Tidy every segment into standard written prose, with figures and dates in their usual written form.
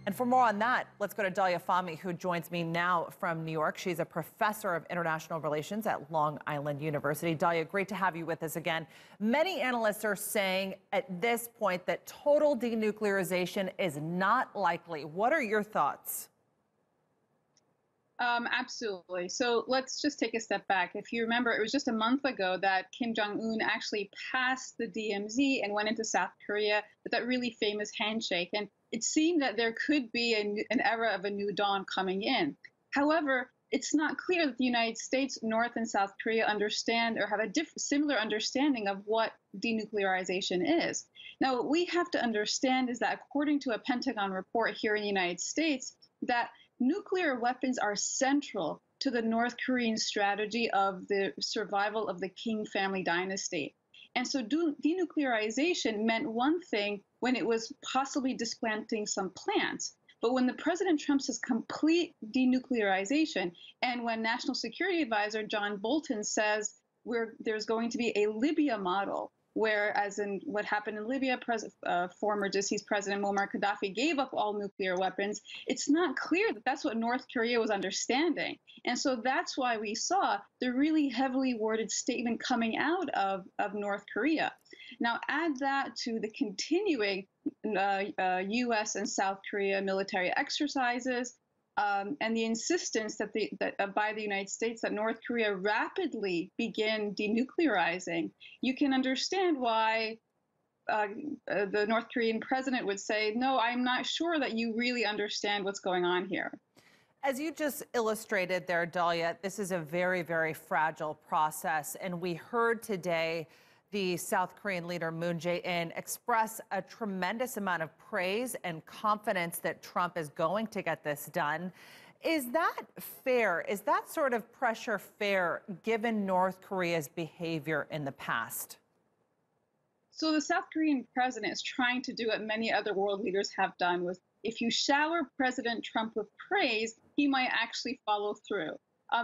And for more on that, let's go to Dalia Fahmy, who joins me now from New York. She's a professor of international relations at Long Island University. Dalia, great to have you with us again. Many analysts are saying at this point that total denuclearization is not likely. What are your thoughts? Absolutely. So let's just take a step back. If you remember, it was just a month ago that Kim Jong-un actually passed the DMZ and went into South Korea with that really famous handshake. And it seemed that there could be an era of a new dawn coming in. However, it's not clear that the United States, North and South Korea understand or have a similar understanding of what denuclearization is. Now, what we have to understand is that according to a Pentagon report here in the United States, that nuclear weapons are central to the North Korean strategy of the survival of the King family dynasty. And so denuclearization meant one thing when it was possibly displanting some plants. But when the President Trump says complete denuclearization, and when National Security Advisor John Bolton says there's going to be a Libya model, where, as in what happened in Libya, former deceased President Muammar Gaddafi gave up all nuclear weapons, it's not clear that that's what North Korea was understanding. And so that's why we saw the really heavily worded statement coming out of North Korea. Now, add that to the continuing U.S. and South Korea military exercises, and the insistence that by the United States that North Korea rapidly begin denuclearizing, you can understand why the North Korean president would say, no, I'm not sure that you really understand what's going on here. As you just illustrated there, Dalia, this is a very, very fragile process. And we heard today the South Korean leader Moon Jae-in express a tremendous amount of praise and confidence that Trump is going to get this done. Is that fair? Is that sort of pressure fair given North Korea's behavior in the past? So the South Korean president is trying to do what many other world leaders have done, with if you shower President Trump with praise, he might actually follow through.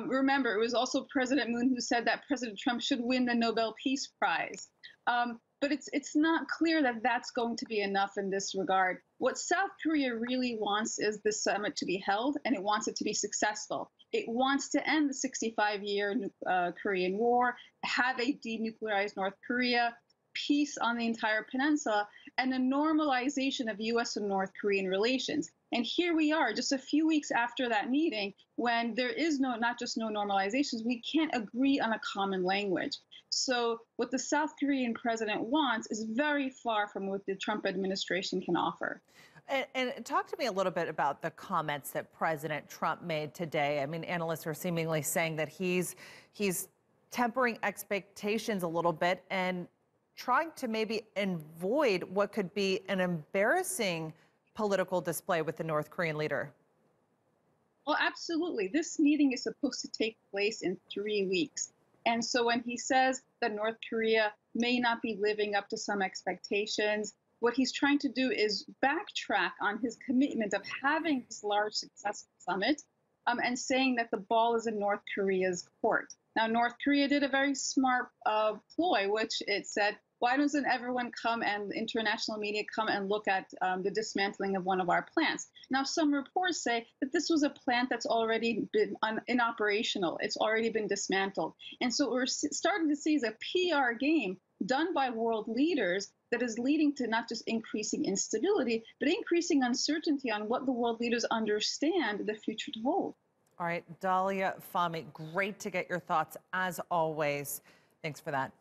Remember, it was also President Moon who said that President Trump should win the Nobel Peace Prize. But it's not clear that that's going to be enough in this regard. What South Korea really wants is this summit to be held, and it wants it to be successful. It wants to end the 65-year Korean War, have a denuclearized North Korea, peace on the entire peninsula, and a normalization of U.S. and North Korean relations. And here we are, just a few weeks after that meeting, when there is not just no normalizations, we can't agree on a common language. So what the South Korean president wants is very far from what the Trump administration can offer. And talk to me a little bit about the comments that President Trump made today. I mean, analysts are seemingly saying that he's tempering expectations a little bit and trying to maybe avoid what could be an embarrassing political display with the North Korean leader. Well, absolutely. This meeting is supposed to take place in 3 weeks. And so when he says that North Korea may not be living up to some expectations, what he's trying to do is backtrack on his commitment of having this large successful summit, and saying that the ball is in North Korea's court. Now, North Korea did a very smart ploy, which it said, why doesn't everyone come and international media come and look at the dismantling of one of our plants? Now, some reports say that this was a plant that's already been inoperational. It's already been dismantled. And so what we're starting to see is a PR game done by world leaders that is leading to not just increasing instability, but increasing uncertainty on what the world leaders understand the future to hold. All right, Dalia Fahmy, great to get your thoughts as always. Thanks for that.